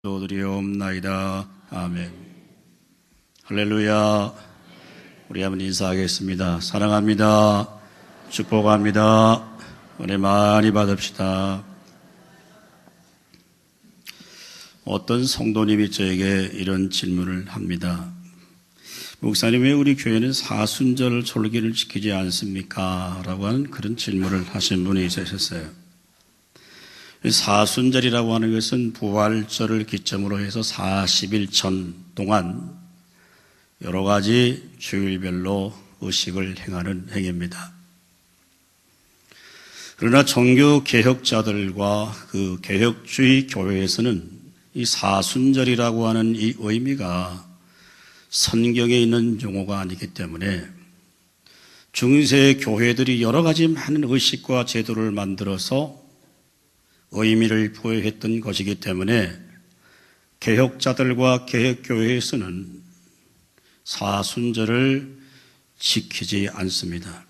드리옵나이다. 아멘. 할렐루야. 우리 한번 인사하겠습니다. 사랑합니다. 축복합니다. 은혜 많이 받읍시다. 어떤 성도님이 저에게 이런 질문을 합니다. 목사님, 왜 우리 교회는 사순절 절기를 지키지 않습니까? 라고 하는 그런 질문을 하신 분이 있으셨어요. 사순절이라고 하는 것은 부활절을 기점으로 해서 40일 전 동안 여러 가지 주일별로 의식을 행하는 행위입니다. 그러나 종교 개혁자들과 그 개혁주의 교회에서는 이 사순절이라고 하는 이 의미가 성경에 있는 용어가 아니기 때문에 중세 교회들이 여러 가지 많은 의식과 제도를 만들어서 의미를 부여했던 것이기 때문에 개혁자들과 개혁교회에서는 사순절을 지키지 않습니다.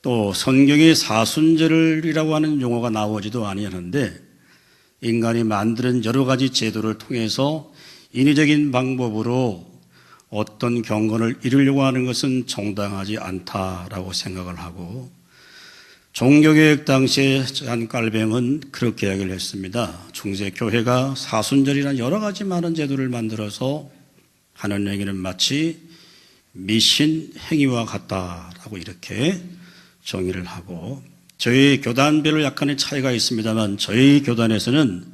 또 성경에 사순절이라고 하는 용어가 나오지도 아니하는데 인간이 만드는 여러 가지 제도를 통해서 인위적인 방법으로 어떤 경건을 이루려고 하는 것은 정당하지 않다라고 생각을 하고, 종교개혁 당시에 한 깔뱅은 그렇게 이야기를 했습니다. 중세 교회가 사순절이라는 여러 가지 많은 제도를 만들어서 하는 행위는 마치 미신 행위와 같다라고 이렇게 정의를 하고, 저희 교단별로 약간의 차이가 있습니다만 저희 교단에서는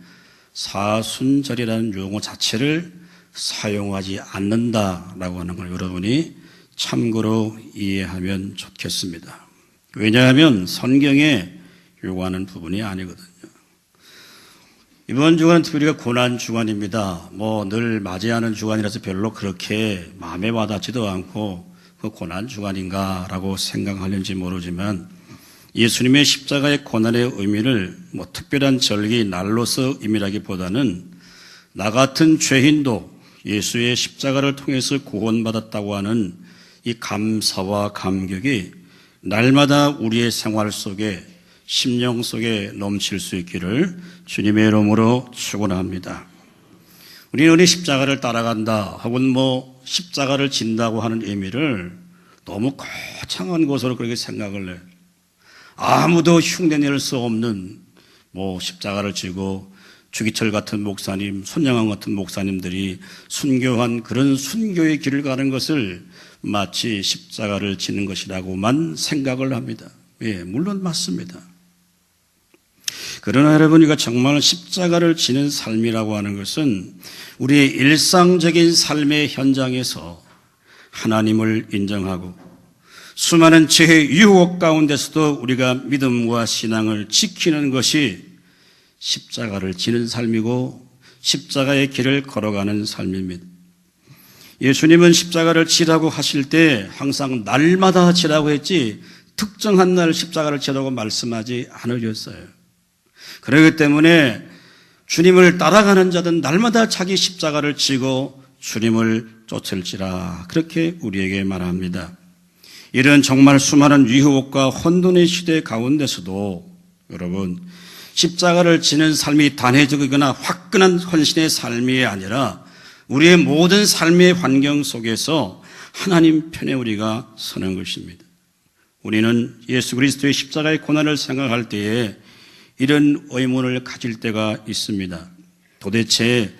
사순절이라는 용어 자체를 사용하지 않는다라고 하는 걸 여러분이 참고로 이해하면 좋겠습니다. 왜냐하면 성경에 요구하는 부분이 아니거든요. 이번 주간은 우리가 고난 주간입니다. 늘 맞이하는 주간이라서 별로 그렇게 마음에 와닿지도 않고 그 고난 주간인가라고 생각하는지 모르지만 예수님의 십자가의 고난의 의미를 특별한 절기 날로서 의미라기보다는 나 같은 죄인도 예수의 십자가를 통해서 구원받았다고 하는 이 감사와 감격이 날마다 우리의 생활 속에, 심령 속에 넘칠 수 있기를 주님의 이름으로 축원합니다. 우리는 십자가를 따라간다 혹은 십자가를 진다고 하는 의미를 너무 거창한 것으로 그렇게 생각을 해요. 아무도 흉내낼 수 없는 십자가를 지고 주기철 같은 목사님, 손양환 같은 목사님들이 순교한 그런 순교의 길을 가는 것을 마치 십자가를 지는 것이라고만 생각을 합니다. 예, 물론 맞습니다. 그러나 여러분, 우리가 정말 십자가를 지는 삶이라고 하는 것은 우리의 일상적인 삶의 현장에서 하나님을 인정하고 수많은 죄의 유혹 가운데서도 우리가 믿음과 신앙을 지키는 것이 십자가를 지는 삶이고 십자가의 길을 걸어가는 삶입니다. 예수님은 십자가를 지라고 하실 때 항상 날마다 지라고 했지 특정한 날 십자가를 지라고 말씀하지 않으셨어요. 그렇기 때문에 주님을 따라가는 자든 날마다 자기 십자가를 지고 주님을 쫓을지라 그렇게 우리에게 말합니다. 이런 정말 수많은 유혹과 혼돈의 시대 가운데서도 여러분, 십자가를 지는 삶이 단회적이거나 화끈한 헌신의 삶이 아니라 우리의 모든 삶의 환경 속에서 하나님 편에 우리가 서는 것입니다. 우리는 예수 그리스도의 십자가의 고난을 생각할 때에 이런 의문을 가질 때가 있습니다. 도대체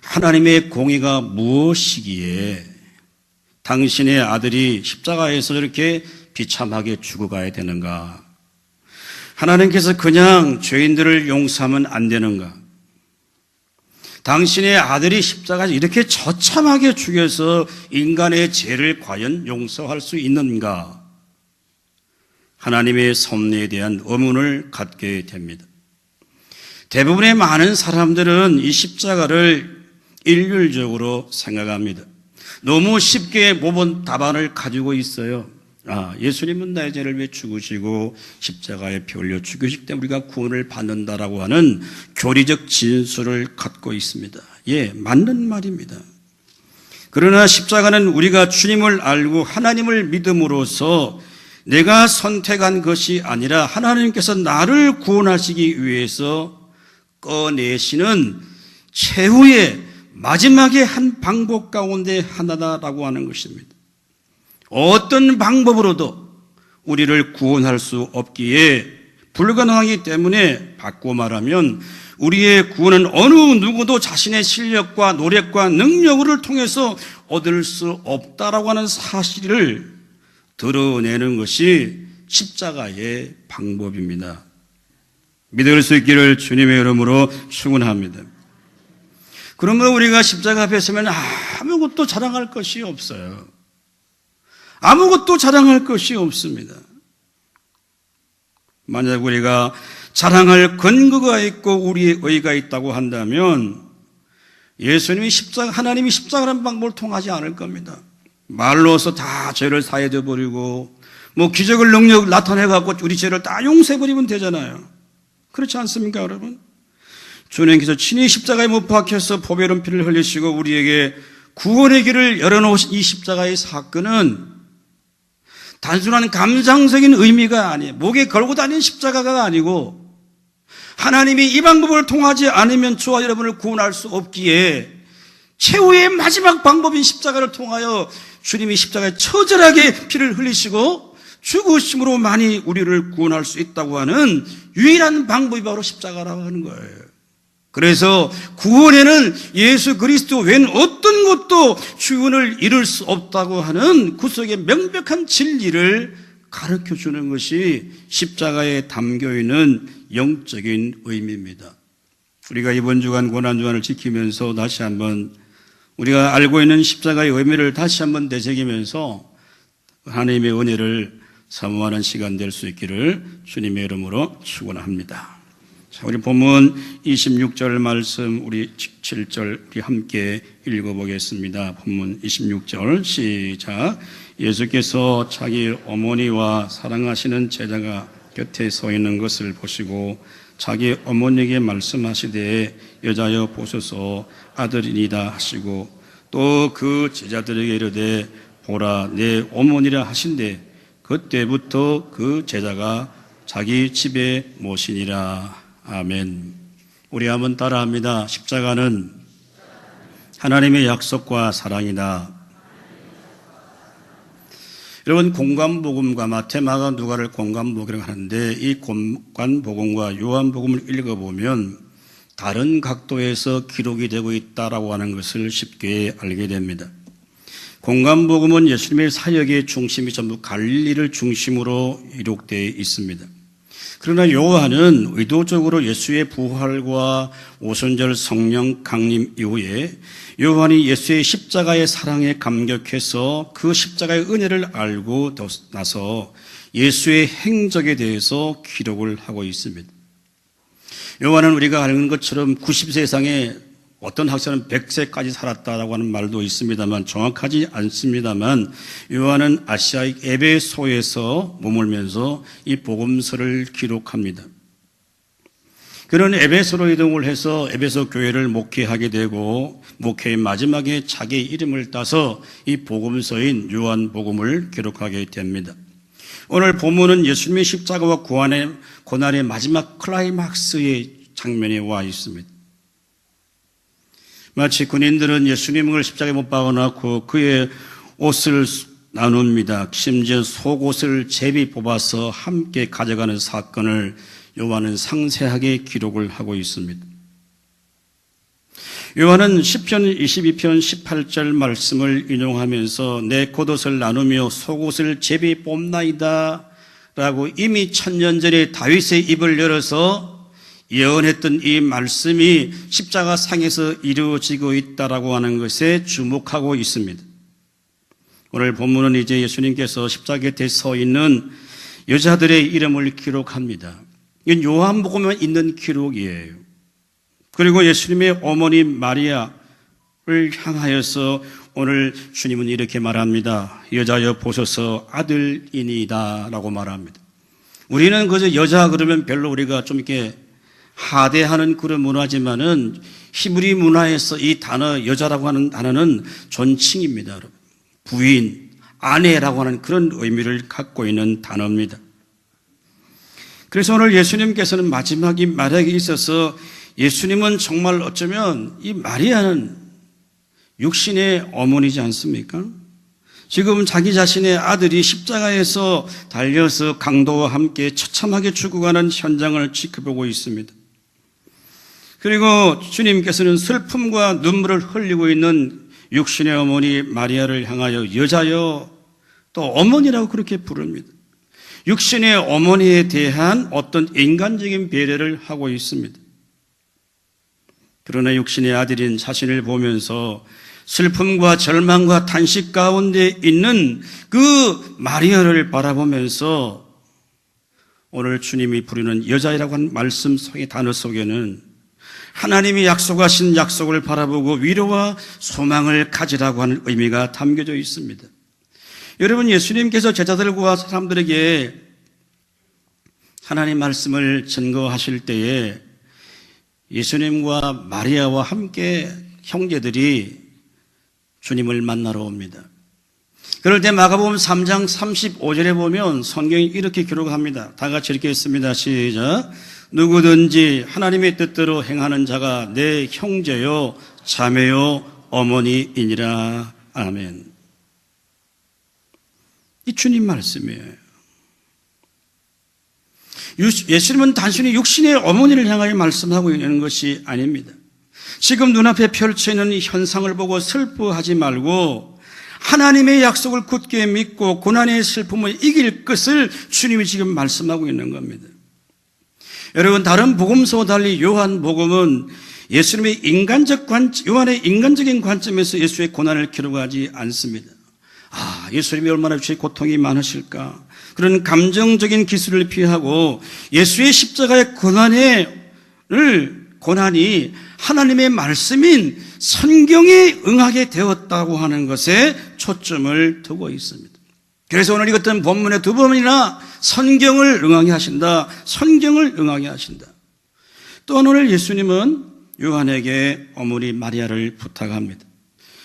하나님의 공의가 무엇이기에 당신의 아들이 십자가에서 이렇게 비참하게 죽어가야 되는가? 하나님께서 그냥 죄인들을 용서하면 안 되는가? 당신의 아들이 십자가에서 이렇게 처참하게 죽여서 인간의 죄를 과연 용서할 수 있는가? 하나님의 섭리에 대한 의문을 갖게 됩니다. 대부분의 많은 사람들은 이 십자가를 일률적으로 생각합니다. 너무 쉽게 모범 답안을 가지고 있어요. 예수님은 나의 죄를 왜 죽으시고 십자가에 피 흘려 죽으시기 때문에 우리가 구원을 받는다라고 하는 교리적 진술을 갖고 있습니다. 예, 맞는 말입니다. 그러나 십자가는 우리가 주님을 알고 하나님을 믿음으로써 내가 선택한 것이 아니라 하나님께서 나를 구원하시기 위해서 꺼내시는 최후의 마지막의 한 방법 가운데 하나다라고 하는 것입니다. 어떤 방법으로도 우리를 구원할 수 없기에 불가능하기 때문에 바꾸어 말하면 우리의 구원은 어느 누구도 자신의 실력과 노력과 능력을 통해서 얻을 수 없다라고 하는 사실을 드러내는 것이 십자가의 방법입니다. 믿을 수 있기를 주님의 이름으로 축원합니다. 그러면 우리가 십자가 앞에 서면 아무것도 자랑할 것이 없어요. 아무것도 자랑할 것이 없습니다. 만약 우리가 자랑할 근거가 있고 우리의 의가 있다고 한다면 예수님이 하나님이 십자가라는 방법을 통하지 않을 겁니다. 말로서 다 죄를 사해져 버리고 기적을 능력 나타내갖고 우리 죄를 다 용서해버리면 되잖아요. 그렇지 않습니까, 여러분? 주님께서 친히 십자가에 못 박혀서 보배로운 피를 흘리시고 우리에게 구원의 길을 열어놓으신 이 십자가의 사건은 단순한 감상적인 의미가 아니에요. 목에 걸고 다니는 십자가가 아니고 하나님이 이 방법을 통하지 않으면 저와 여러분을 구원할 수 없기에 최후의 마지막 방법인 십자가를 통하여 주님이 십자가에 처절하게 피를 흘리시고 죽으심으로만이 우리를 구원할 수 있다고 하는 유일한 방법이 바로 십자가라고 하는 거예요. 그래서 구원에는 예수 그리스도 외에는 어떤 것도 구원을 이룰 수 없다고 하는 구속의 명백한 진리를 가르쳐 주는 것이 십자가에 담겨 있는 영적인 의미입니다. 우리가 이번 주간 고난주간을 지키면서 다시 한번 우리가 알고 있는 십자가의 의미를 다시 한번 되새기면서 하나님의 은혜를 사모하는 시간 될 수 있기를 주님의 이름으로 축원합니다. 자, 우리 본문 26절 말씀 우리 7절 우리 함께 읽어보겠습니다. 본문 26절 시작. 예수께서 자기 어머니와 사랑하시는 제자가 곁에 서 있는 것을 보시고 자기 어머니에게 말씀하시되 여자여 보소서 아들이니다 하시고 또 그 제자들에게 이르되 보라 내 어머니라 하신대 그때부터 그 제자가 자기 집에 모시니라. 아멘. 우리 한번 따라합니다. 십자가는 하나님의 약속과 사랑이다. 여러분, 공관복음과 마태마가 누가를 공관복음이라고 하는데 이 공관복음과 요한복음을 읽어보면 다른 각도에서 기록이 되고 있다라고 하는 것을 쉽게 알게 됩니다. 공관복음은 예수님의 사역의 중심이 전부 갈릴리를 중심으로 기록되어 있습니다. 그러나 요한은 의도적으로 예수의 부활과 오순절 성령 강림 이후에 요한이 예수의 십자가의 사랑에 감격해서 그 십자가의 은혜를 알고 나서 예수의 행적에 대해서 기록을 하고 있습니다. 요한은 우리가 아는 것처럼 90세 이상의 어떤 학자는 100세까지 살았다라고 하는 말도 있습니다만 정확하지 않습니다만 요한은 아시아의 에베소에서 머물면서 이 복음서를 기록합니다. 그는 에베소로 이동을 해서 에베소 교회를 목회하게 되고 목회의 마지막에 자기의 이름을 따서 이 복음서인 요한복음을 기록하게 됩니다. 오늘 본문은 예수님의 십자가와 고난의 마지막 클라이막스의 장면에 와 있습니다. 마치 군인들은 예수님을 십자가에 못 박아놓고 그의 옷을 나눕니다. 심지어 속옷을 제비 뽑아서 함께 가져가는 사건을 요한은 상세하게 기록을 하고 있습니다. 요한은 시편 22편 18절 말씀을 인용하면서 내 겉옷을 나누며 속옷을 제비 뽑나이다 라고 이미 천년 전에 다윗의 입을 열어서 예언했던 이 말씀이 십자가 상에서 이루어지고 있다라고 하는 것에 주목하고 있습니다. 오늘 본문은 이제 예수님께서 십자가 곁에 서 있는 여자들의 이름을 기록합니다. 이건 요한복음에 있는 기록이에요. 그리고 예수님의 어머니 마리아를 향하여서 오늘 주님은 이렇게 말합니다. 여자여 보소서 아들이니이다 라고 말합니다. 우리는 그저 여자 그러면 별로 우리가 좀 이렇게 하대하는 그런 문화지만은 히브리 문화에서 이 단어 여자라고 하는 단어는 존칭입니다. 여러분. 부인, 아내라고 하는 그런 의미를 갖고 있는 단어입니다. 그래서 오늘 예수님께서는 마지막이 말하기 있어서 예수님은 정말 어쩌면 이 마리아는 육신의 어머니지 않습니까? 지금 자기 자신의 아들이 십자가에서 달려서 강도와 함께 처참하게 죽어가는 현장을 지켜보고 있습니다. 그리고 주님께서는 슬픔과 눈물을 흘리고 있는 육신의 어머니 마리아를 향하여 여자여, 또 어머니라고 그렇게 부릅니다. 육신의 어머니에 대한 어떤 인간적인 배려를 하고 있습니다. 그러나 육신의 아들인 자신을 보면서 슬픔과 절망과 탄식 가운데 있는 그 마리아를 바라보면서 오늘 주님이 부르는 여자이라고 한 말씀 속의 단어 속에는 하나님이 약속하신 약속을 바라보고 위로와 소망을 가지라고 하는 의미가 담겨져 있습니다. 여러분, 예수님께서 제자들과 사람들에게 하나님 말씀을 증거하실 때에 예수님과 마리아와 함께 형제들이 주님을 만나러 옵니다. 그럴 때 마가복음 3장 35절에 보면 성경이 이렇게 기록합니다. 다 같이 읽겠습니다. 시작. 누구든지 하나님의 뜻대로 행하는 자가 내 형제요 자매요 어머니이니라. 아멘. 이 주님 말씀이에요. 예수님은 단순히 육신의 어머니를 향하여 말씀하고 있는 것이 아닙니다. 지금 눈앞에 펼쳐있는 이 현상을 보고 슬퍼하지 말고 하나님의 약속을 굳게 믿고 고난의 슬픔을 이길 것을 주님이 지금 말씀하고 있는 겁니다. 여러분, 다른 복음서와 달리 요한복음은 요한의 인간적인 관점에서 예수의 고난을 기록하지 않습니다. 예수님이 얼마나 주의 고통이 많으실까, 그런 감정적인 기술을 피하고 예수의 십자가의 고난이 하나님의 말씀인 성경에 응하게 되었다고 하는 것에 초점을 두고 있습니다. 그래서 오늘 이것은 본문에 두 번이나 성경을 응하게 하신다, 성경을 응하게 하신다. 또한 오늘 예수님은 요한에게 어머니 마리아를 부탁합니다.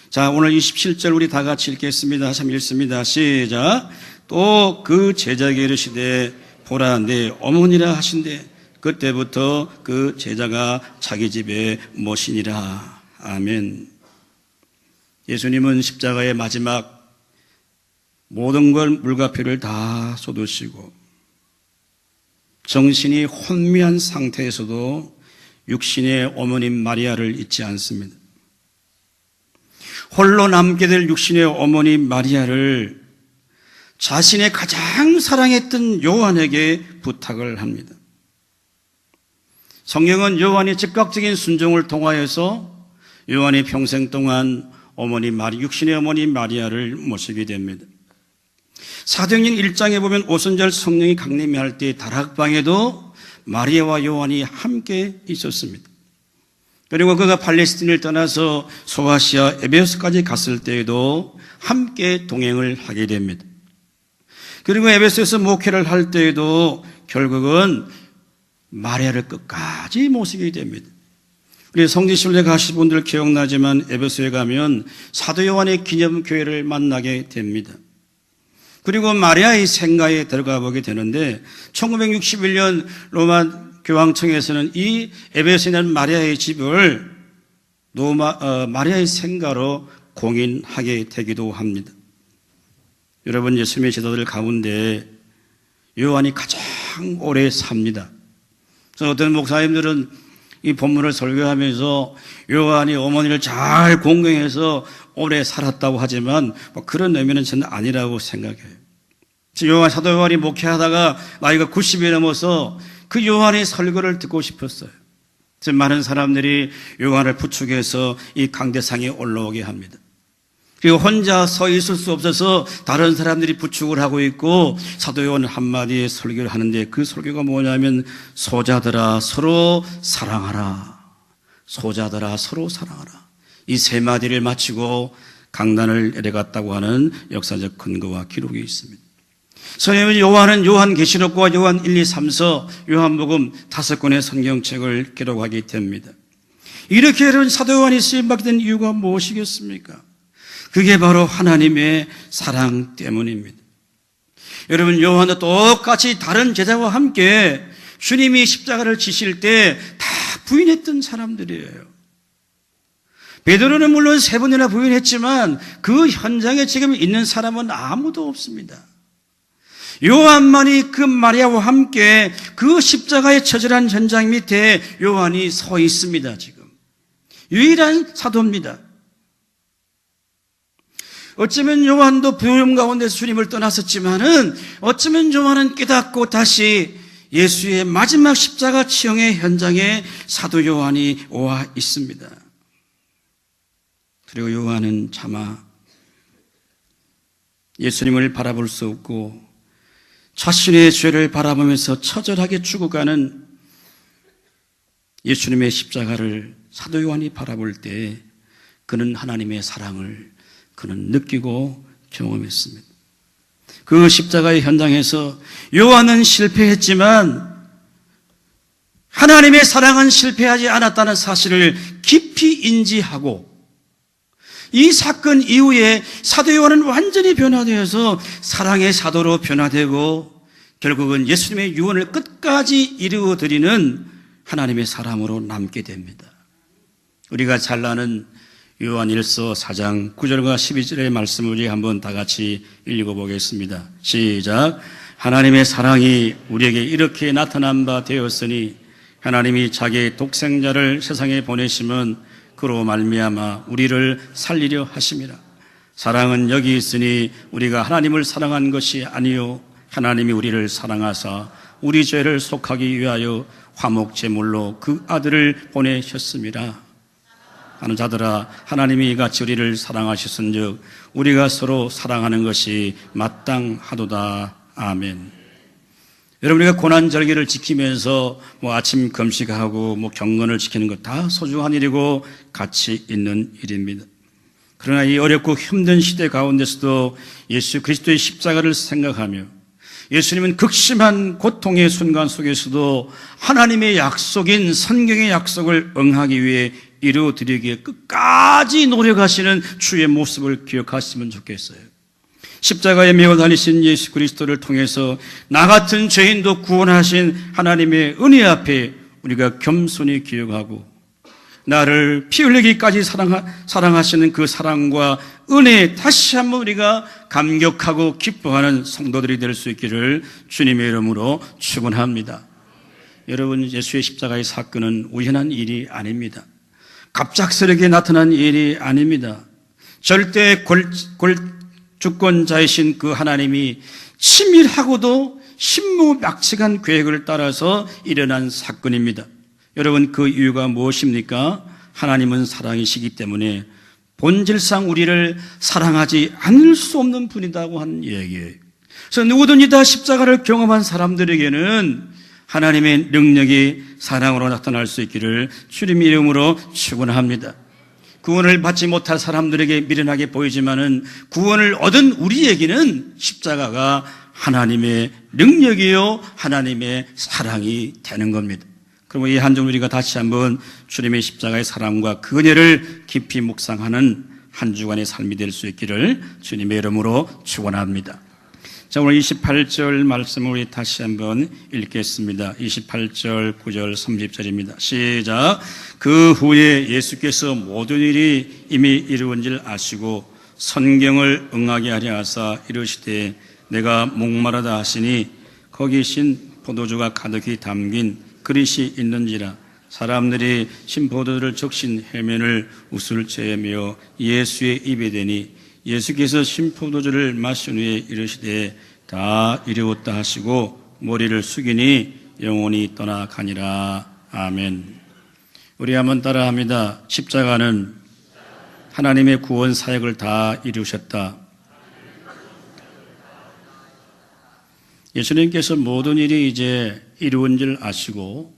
자, 오늘 27절 우리 다 같이 읽겠습니다. 다시 한번 읽습니다. 시작. 또 그 제자에게 이르시되 보라 내 어머니라 하신대 그때부터 그 제자가 자기 집에 모시니라. 아멘. 예수님은 십자가의 마지막 모든 걸 물과표를 다 쏟으시고 정신이 혼미한 상태에서도 육신의 어머님 마리아를 잊지 않습니다. 홀로 남게 될 육신의 어머니 마리아를 자신의 가장 사랑했던 요한에게 부탁을 합니다. 성경은 요한이 즉각적인 순종을 통하여서 요한이 평생 동안 육신의 어머니 마리아를 모시게 됩니다. 사도행전 1장에 보면 오순절 성령이 강림할 때 다락방에도 마리아와 요한이 함께 있었습니다. 그리고 그가 팔레스틴을 떠나서 소아시아 에베소까지 갔을 때에도 함께 동행을 하게 됩니다. 그리고 에베소에서 목회를 할 때에도 결국은 마리아를 끝까지 모시게 됩니다. 우리 성지순례 가실 분들 기억나지만 에베소에 가면 사도 요한의 기념교회를 만나게 됩니다. 그리고 마리아의 생가에 들어가 보게 되는데 1961년 로마 교황청에서는 이 에베소에 있는 마리아의 집을 마리아의 생가로 공인하게 되기도 합니다. 여러분, 예수님의 제자들 가운데 요한이 가장 오래 삽니다. 그래서 어떤 목사님들은 이 본문을 설교하면서 요한이 어머니를 잘 공경해서 오래 살았다고 하지만 그런 의미는 저는 아니라고 생각해요. 사도 요한이 목회하다가 나이가 90이 넘어서 그 요한의 설교를 듣고 싶었어요. 많은 사람들이 요한을 부축해서 이 강대상에 올라오게 합니다. 그리고 혼자 서 있을 수 없어서 다른 사람들이 부축을 하고 있고 사도 요한은 한마디의 설교를 하는데 그 설교가 뭐냐면 소자들아 서로 사랑하라. 소자들아 서로 사랑하라. 이 세 마디를 마치고 강단을 내려갔다고 하는 역사적 근거와 기록이 있습니다. 성경은 요한은 요한계시록과 요한 1, 2, 3서, 요한복음 5권의 성경책을 기록하게 됩니다. 이렇게 여러분 사도 요한이 쓰임받게 된 이유가 무엇이겠습니까? 그게 바로 하나님의 사랑 때문입니다. 여러분, 요한도 똑같이 다른 제자와 함께 주님이 십자가를 지실 때 다 부인했던 사람들이에요. 베드로는 물론 3번이나 부인했지만 그 현장에 지금 있는 사람은 아무도 없습니다. 요한만이 그 마리아와 함께 그 십자가에 처절한 현장 밑에 요한이 서 있습니다. 지금 유일한 사도입니다. 어쩌면 요한도 부름 가운데서 주님을 떠났었지만은 어쩌면 요한은 깨닫고 다시 예수의 마지막 십자가 치형의 현장에 사도 요한이 와 있습니다. 그리고 요한은 차마 예수님을 바라볼 수 없고 자신의 죄를 바라보면서 처절하게 죽어가는 예수님의 십자가를 사도 요한이 바라볼 때 그는 하나님의 사랑을 그는 느끼고 경험했습니다. 그 십자가의 현장에서 요한은 실패했지만 하나님의 사랑은 실패하지 않았다는 사실을 깊이 인지하고 이 사건 이후에 사도 요한은 완전히 변화되어서 사랑의 사도로 변화되고 결국은 예수님의 유언을 끝까지 이루어드리는 하나님의 사람으로 남게 됩니다. 우리가 잘 아는 요한일서 4장 9절과 12절의 말씀을 우리 한번 다 같이 읽어보겠습니다. 시작. 하나님의 사랑이 우리에게 이렇게 나타난 바 되었으니 하나님이 자기의 독생자를 세상에 보내심은 그로 말미암아 우리를 살리려 하심이라. 사랑은 여기 있으니 우리가 하나님을 사랑한 것이 아니요 하나님이 우리를 사랑하사 우리 죄를 속하기 위하여 화목 제물로 그 아들을 보내셨음이라. 하는 자들아 하나님이 이같이 우리를 사랑하셨은즉 우리가 서로 사랑하는 것이 마땅하도다. 아멘. 여러분, 우리가 고난절기를 지키면서 아침 금식하고 경건을 지키는 것 다 소중한 일이고 가치 있는 일입니다. 그러나 이 어렵고 힘든 시대 가운데서도 예수 그리스도의 십자가를 생각하며 예수님은 극심한 고통의 순간 속에서도 하나님의 약속인 성경의 약속을 응하기 위해 이루어드리기에 끝까지 노력하시는 주의 모습을 기억하시면 좋겠어요. 십자가에 매어 달리신 예수 그리스도를 통해서 나 같은 죄인도 구원하신 하나님의 은혜 앞에 우리가 겸손히 기억하고 나를 피 흘리기까지 사랑하시는 그 사랑과 은혜에 다시 한번 우리가 감격하고 기뻐하는 성도들이 될 수 있기를 주님의 이름으로 축원합니다. 여러분, 예수의 십자가의 사건은 우연한 일이 아닙니다. 갑작스럽게 나타난 일이 아닙니다. 절대 주권자이신 그 하나님이 치밀하고도 신무막측한 계획을 따라서 일어난 사건입니다. 여러분, 그 이유가 무엇입니까? 하나님은 사랑이시기 때문에 본질상 우리를 사랑하지 않을 수 없는 분이라고 하는 얘기예요. 그래서 누구든지 다 십자가를 경험한 사람들에게는 하나님의 능력이 사랑으로 나타날 수 있기를 주님의 이름으로 축원합니다. 구원을 받지 못할 사람들에게 미련하게 보이지만은 구원을 얻은 우리에게는 십자가가 하나님의 능력이요 하나님의 사랑이 되는 겁니다. 그럼 이 한 주 우리가 다시 한번 주님의 십자가의 사랑과 그 은혜를 깊이 묵상하는 한 주간의 삶이 될 수 있기를 주님의 이름으로 축원합니다. 자, 오늘 28절 말씀을 우리 다시 한번 읽겠습니다. 28절, 9절, 30절입니다. 시작. 그 후에 예수께서 모든 일이 이미 이루어진 줄 아시고 성경을 응하게 하려 하사 이르시되 내가 목마르다 하시니 거기 신 포도주가 가득히 담긴 그릇이 있는지라. 사람들이 신 포도주를 적신 해면을 우슬채며 예수의 입에 대니 예수께서 신포도주를 마신 후에 이르시되 다 이루었다 하시고 머리를 숙이니 영혼이 떠나가니라. 아멘. 우리 한번 따라합니다. 십자가는 하나님의 구원 사역을 다 이루셨다. 예수님께서 모든 일이 이제 이루어진 줄 아시고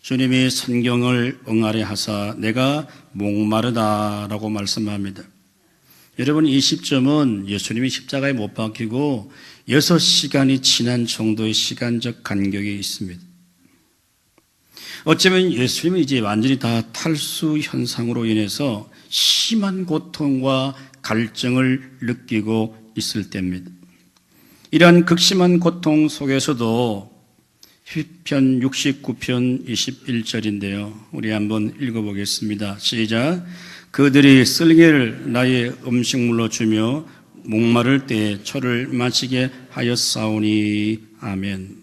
주님이 성경을 응하려 하사 내가 목마르다라고 말씀합니다. 여러분, 이 시점은 예수님이 십자가에 못 박히고 6시간이 지난 정도의 시간적 간격이 있습니다. 어쩌면 예수님은 이제 완전히 다 탈수 현상으로 인해서 심한 고통과 갈증을 느끼고 있을 때입니다. 이러한 극심한 고통 속에서도 시편 69편 21절인데요. 우리 한번 읽어보겠습니다. 시작. 그들이 쓸개를 나의 음식물로 주며 목마를 때에 초를 마시게 하였사오니. 아멘.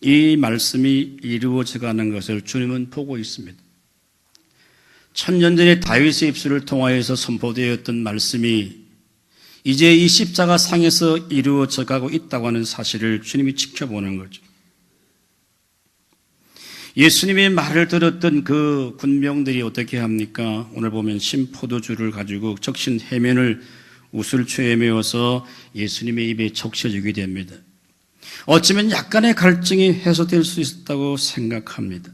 이 말씀이 이루어져 가는 것을 주님은 보고 있습니다. 천년 전에 다윗의 입술을 통하여서 선포되었던 말씀이 이제 이 십자가 상에서 이루어져 가고 있다고 하는 사실을 주님이 지켜보는 거죠. 예수님의 말을 들었던 그 군병들이 어떻게 합니까? 오늘 보면 신포도주를 가지고 적신 해면을 우슬초에 메워서 예수님의 입에 적셔주게 됩니다. 어쩌면 약간의 갈증이 해소될 수 있었다고 생각합니다.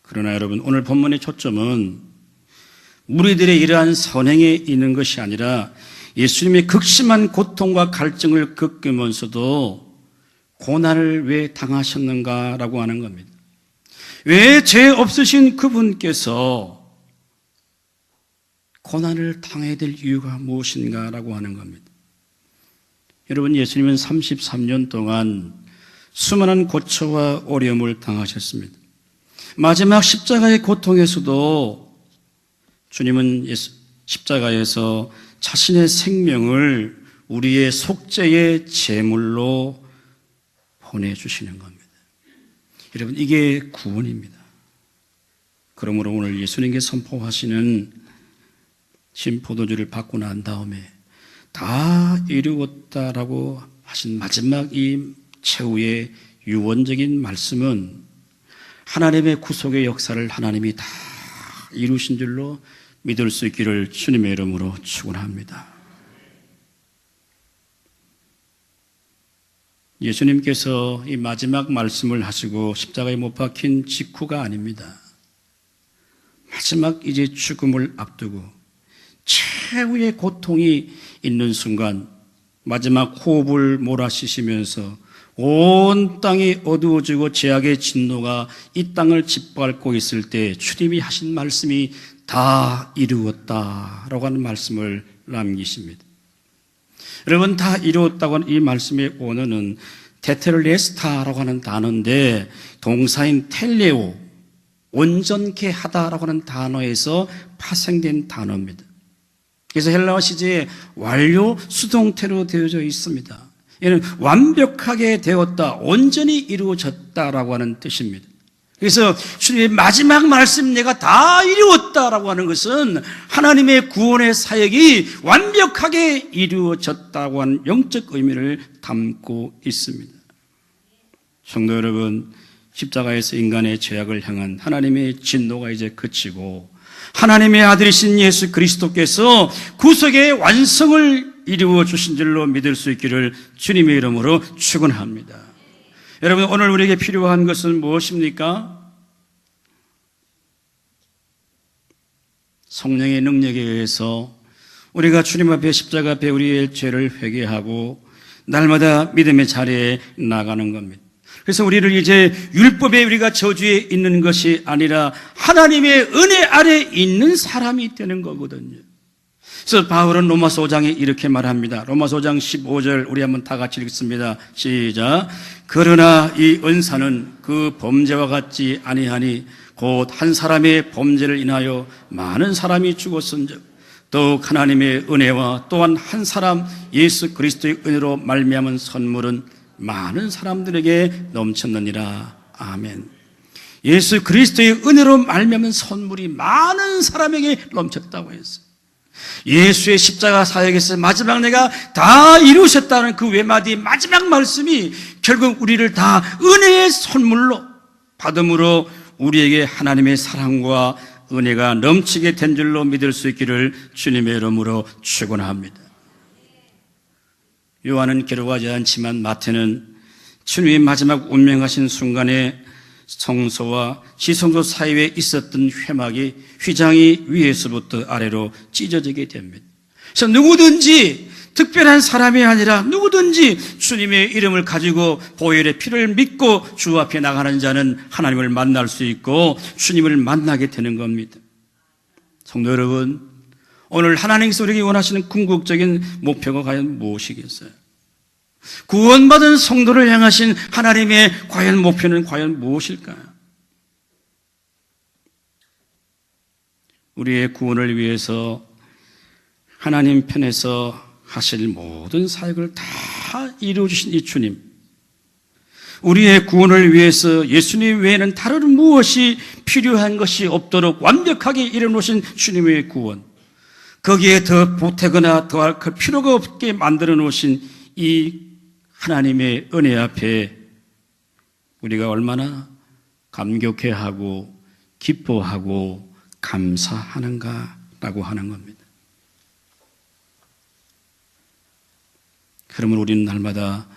그러나 여러분, 오늘 본문의 초점은 무리들의 이러한 선행에 있는 것이 아니라 예수님의 극심한 고통과 갈증을 겪으면서도 고난을 왜 당하셨는가라고 하는 겁니다. 왜 죄 없으신 그분께서 고난을 당해야 될 이유가 무엇인가라고 하는 겁니다. 여러분, 예수님은 33년 동안 수많은 고초와 어려움을 당하셨습니다. 마지막 십자가의 고통에서도 주님은 십자가에서 자신의 생명을 우리의 속죄의 제물로 보내주시는 겁니다. 여러분, 이게 구원입니다. 그러므로 오늘 예수님께 선포하시는 신포도주를 받고 난 다음에 다 이루었다라고 하신 마지막 이 최후의 유언적인 말씀은 하나님의 구속의 역사를 하나님이 다 이루신 줄로 믿을 수 있기를 주님의 이름으로 축원합니다. 예수님께서 이 마지막 말씀을 하시고 십자가에 못 박힌 직후가 아닙니다. 마지막 이제 죽음을 앞두고 최후의 고통이 있는 순간 마지막 호흡을 몰아쉬시면서 온 땅이 어두워지고 죄악의 진노가 이 땅을 짓밟고 있을 때 주님이 하신 말씀이 다 이루었다라고 하는 말씀을 남기십니다. 여러분, 다 이루었다고 하는 이 말씀의 원어는 테텔레스타라고 하는 단어인데 동사인 텔레오, 온전케 하다라고 하는 단어에서 파생된 단어입니다. 그래서 헬라어 시제에 완료 수동태로 되어져 있습니다. 이는 완벽하게 되었다, 온전히 이루어졌다라고 하는 뜻입니다. 그래서 주님의 마지막 말씀, 내가 다 이루었다라고 하는 것은 하나님의 구원의 사역이 완벽하게 이루어졌다고 하는 영적 의미를 담고 있습니다. 성도 여러분, 십자가에서 인간의 죄악을 향한 하나님의 진노가 이제 그치고 하나님의 아들이신 예수 그리스도께서 구속의 완성을 이루어 주신 줄로 믿을 수 있기를 주님의 이름으로 축원합니다. 여러분, 오늘 우리에게 필요한 것은 무엇입니까? 성령의 능력에 의해서 우리가 주님 앞에 십자가 앞에 우리의 죄를 회개하고 날마다 믿음의 자리에 나가는 겁니다. 그래서 우리를 이제 율법에 우리가 저주에 있는 것이 아니라 하나님의 은혜 아래 있는 사람이 되는 거거든요. 그래서 바울은 로마서 5장에 이렇게 말합니다. 로마서 5장 15절 우리 한번 다 같이 읽습니다. 시작. 그러나 이 은사는 그 범죄와 같지 아니하니 곧 한 사람의 범죄를 인하여 많은 사람이 죽었은즉 더욱 하나님의 은혜와 또한 한 사람 예수 그리스도의 은혜로 말미암은 선물은 많은 사람들에게 넘쳤느니라. 아멘. 예수 그리스도의 은혜로 말미암은 선물이 많은 사람에게 넘쳤다고 했어요. 예수의 십자가 사역에서 마지막 내가 다 이루셨다는 그 외마디 마지막 말씀이 결국 우리를 다 은혜의 선물로 받음으로 우리에게 하나님의 사랑과 은혜가 넘치게 된 줄로 믿을 수 있기를 주님의 이름으로 축원합니다. 요한은 기록하지 않지만 마태는 주님의 마지막 운명하신 순간에 성소와 지성소 사이에 있었던 회막이 휘장이 위에서부터 아래로 찢어지게 됩니다. 그래서 누구든지 특별한 사람이 아니라 누구든지 주님의 이름을 가지고 보혈의 피를 믿고 주 앞에 나가는 자는 하나님을 만날 수 있고 주님을 만나게 되는 겁니다. 성도 여러분, 오늘 하나님께서 우리에게 원하시는 궁극적인 목표가 과연 무엇이겠어요? 구원받은 성도를 향하신 하나님의 과연 목표는 과연 무엇일까요? 우리의 구원을 위해서 하나님 편에서 하실 모든 사역을 다 이루어주신 이 주님, 우리의 구원을 위해서 예수님 외에는 다른 무엇이 필요한 것이 없도록 완벽하게 이뤄놓으신 주님의 구원, 거기에 더 보태거나 더할 필요가 없게 만들어 놓으신 이 하나님의 은혜 앞에 우리가 얼마나 감격해하고 기뻐하고 감사하는가라고 하는 겁니다. 그러면 우리는 날마다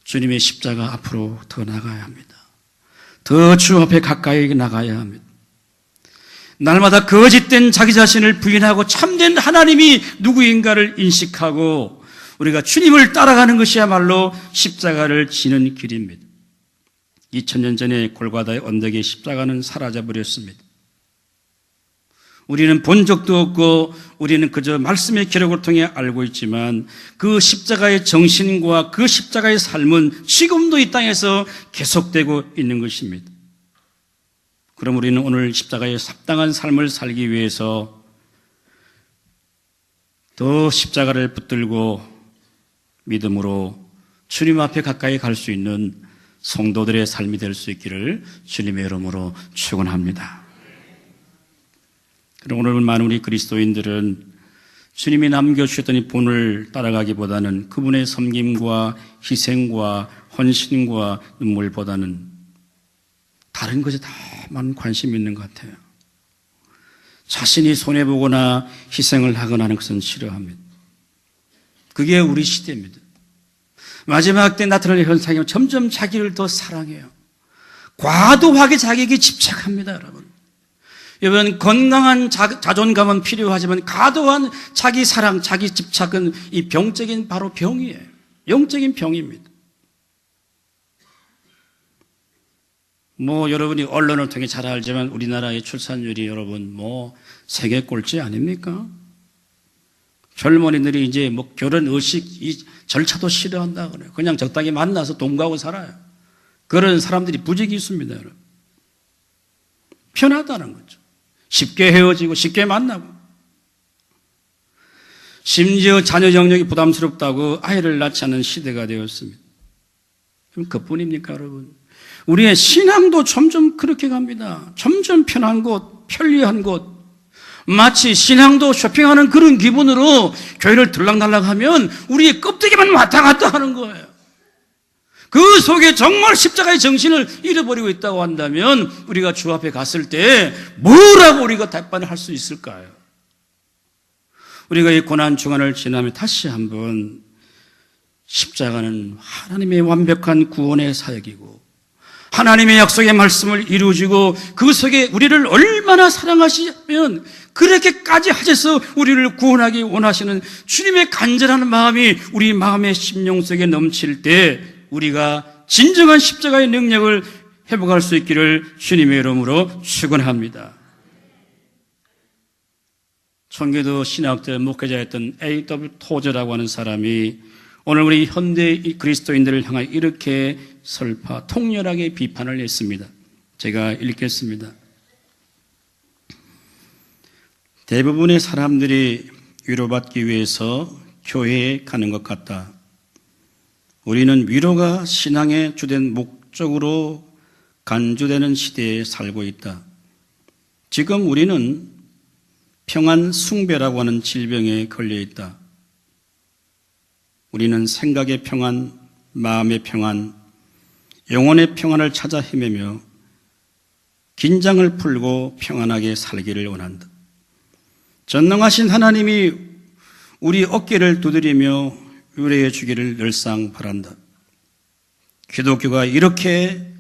주님의 십자가 앞으로 더 나가야 합니다. 더 주 앞에 가까이 나가야 합니다. 날마다 거짓된 자기 자신을 부인하고 참된 하나님이 누구인가를 인식하고 우리가 주님을 따라가는 것이야말로 십자가를 지는 길입니다. 2000년 전에 골고다의 언덕에 십자가는 사라져버렸습니다. 우리는 본 적도 없고 우리는 그저 말씀의 기록을 통해 알고 있지만 그 십자가의 정신과 그 십자가의 삶은 지금도 이 땅에서 계속되고 있는 것입니다. 그럼 우리는 오늘 십자가의 합당한 삶을 살기 위해서 더 십자가를 붙들고 믿음으로 주님 앞에 가까이 갈 수 있는 성도들의 삶이 될 수 있기를 주님의 이름으로 축원합니다. 그럼 오늘 많은 우리 그리스도인들은 주님이 남겨주셨던 이 본을 따라가기보다는 그분의 섬김과 희생과 헌신과 눈물보다는 다른 것에 다만 관심이 있는 것 같아요. 자신이 손해보거나 희생을 하거나 하는 것은 싫어합니다. 그게 우리 시대입니다. 마지막 때 나타날 현상이 점점 자기를 더 사랑해요. 과도하게 자기에게 집착합니다, 여러분. 여러분, 건강한 자존감은 필요하지만 과도한 자기 사랑, 자기 집착은 이 병적인 바로 병이에요. 영적인 병입니다. 여러분이 언론을 통해 잘 알지만 우리나라의 출산율이 여러분 세계 꼴찌 아닙니까? 젊은이들이 이제 결혼 의식 이 절차도 싫어한다 그래요. 그냥 적당히 만나서 동거하고 살아요. 그런 사람들이 부족이 있습니다, 여러분. 편하다는 거죠. 쉽게 헤어지고 쉽게 만나고 심지어 자녀 영역이 부담스럽다고 아이를 낳지 않는 시대가 되었습니다. 그럼 그뿐입니까, 여러분? 우리의 신앙도 점점 그렇게 갑니다. 점점 편한 곳, 편리한 곳, 마치 신앙도 쇼핑하는 그런 기분으로 교회를 들락날락하면 우리의 껍데기만 왔다 갔다 하는 거예요. 그 속에 정말 십자가의 정신을 잃어버리고 있다고 한다면 우리가 주 앞에 갔을 때 뭐라고 우리가 답변을 할 수 있을까요? 우리가 이 고난 중간을 지나면 다시 한번 십자가는 하나님의 완벽한 구원의 사역이고 하나님의 약속의 말씀을 이루어주고 그 속에 우리를 얼마나 사랑하시면 그렇게까지 하셔서 우리를 구원하기 원하시는 주님의 간절한 마음이 우리 마음의 심령 속에 넘칠 때 우리가 진정한 십자가의 능력을 회복할 수 있기를 주님의 이름으로 축원합니다. 청교도 신학자 목회자였던 A.W. 토저라고 하는 사람이 오늘 우리 현대 그리스도인들을 향하여 이렇게 통렬하게 비판을 했습니다. 제가 읽겠습니다. 대부분의 사람들이 위로받기 위해서 교회에 가는 것 같다. 우리는 위로가 신앙의 주된 목적으로 간주되는 시대에 살고 있다. 지금 우리는 평안 숭배라고 하는 질병에 걸려 있다. 우리는 생각의 평안, 마음의 평안, 영혼의 평안을 찾아 헤매며 긴장을 풀고 평안하게 살기를 원한다. 전능하신 하나님이 우리 어깨를 두드리며 위로해 주기를 늘상 바란다. 기독교가 이렇게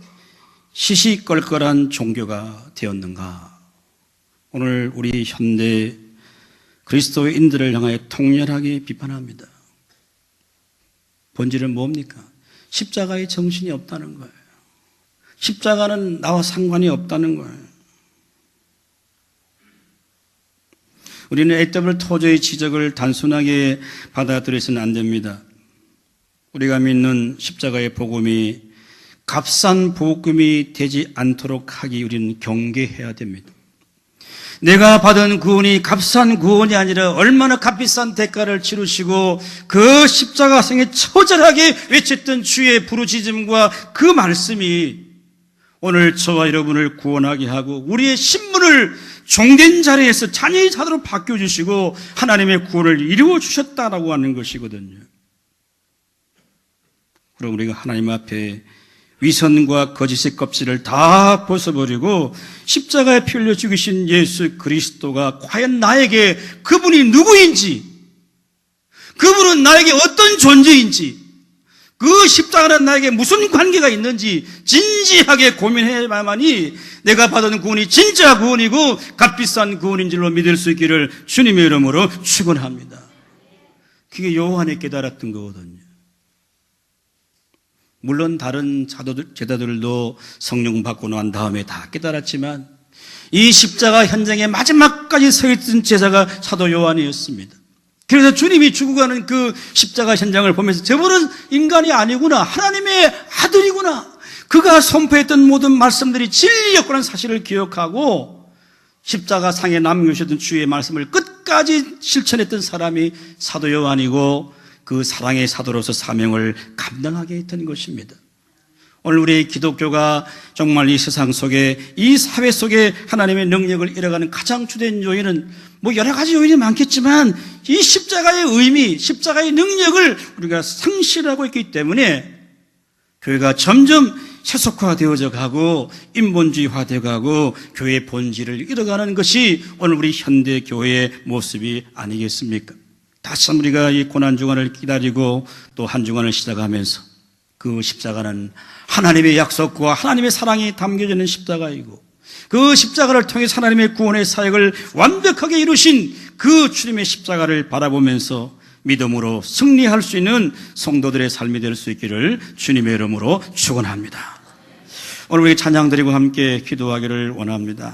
시시껄껄한 종교가 되었는가? 오늘 우리 현대 그리스도인들을 향하여 통렬하게 비판합니다. 본질은 뭡니까? 십자가의 정신이 없다는 거예요. 십자가는 나와 상관이 없다는 거예요. 우리는 A.W. 토저의 지적을 단순하게 받아들여서는 안 됩니다. 우리가 믿는 십자가의 복음이 값싼 복음이 되지 않도록 하기 우리는 경계해야 됩니다. 내가 받은 구원이 값싼 구원이 아니라 얼마나 값비싼 대가를 치르시고 그 십자가성에 처절하게 외쳤던 주의 부르짖음과 그 말씀이 오늘 저와 여러분을 구원하게 하고 우리의 신분을 종된 자리에서 자녀의 자녀로 바뀌어주시고 하나님의 구원을 이루어 주셨다라고 하는 것이거든요. 그럼 우리가 하나님 앞에 위선과 거짓의 껍질을 다 벗어버리고 십자가에 피 흘려 죽이신 예수 그리스도가 과연 나에게 그분이 누구인지, 그분은 나에게 어떤 존재인지, 그 십자가는 나에게 무슨 관계가 있는지 진지하게 고민해야만이 내가 받은 구원이 진짜 구원이고 값비싼 구원인 줄로 믿을 수 있기를 주님의 이름으로 축원합니다. 그게 요한이 깨달았던 거거든요. 물론 다른 제자들도 성령 받고 난 다음에 다 깨달았지만 이 십자가 현장의 마지막까지 서 있던 제자가 사도 요한이었습니다. 그래서 주님이 죽어가는 그 십자가 현장을 보면서 저분은 인간이 아니구나, 하나님의 아들이구나, 그가 선포했던 모든 말씀들이 진리였구나 사실을 기억하고 십자가 상에 남겨주셨던 주의 말씀을 끝까지 실천했던 사람이 사도 요한이고 그 사랑의 사도로서 사명을 감당하게 했던 것입니다. 오늘 우리 기독교가 정말 이 세상 속에, 이 사회 속에 하나님의 능력을 잃어가는 가장 주된 요인은 뭐 여러 가지 요인이 많겠지만 이 십자가의 의미, 십자가의 능력을 우리가 상실하고 있기 때문에 교회가 점점 세속화되어져 가고 인본주의화되어 가고 교회의 본질을 잃어가는 것이 오늘 우리 현대 교회의 모습이 아니겠습니까? 다시 한번 우리가 이 고난주간을 기다리고 또 한 주간을 시작하면서 그 십자가는 하나님의 약속과 하나님의 사랑이 담겨져 있는 십자가이고 그 십자가를 통해서 하나님의 구원의 사역을 완벽하게 이루신 그 주님의 십자가를 바라보면서 믿음으로 승리할 수 있는 성도들의 삶이 될 수 있기를 주님의 이름으로 축원합니다. 오늘 우리 찬양 드리고 함께 기도하기를 원합니다.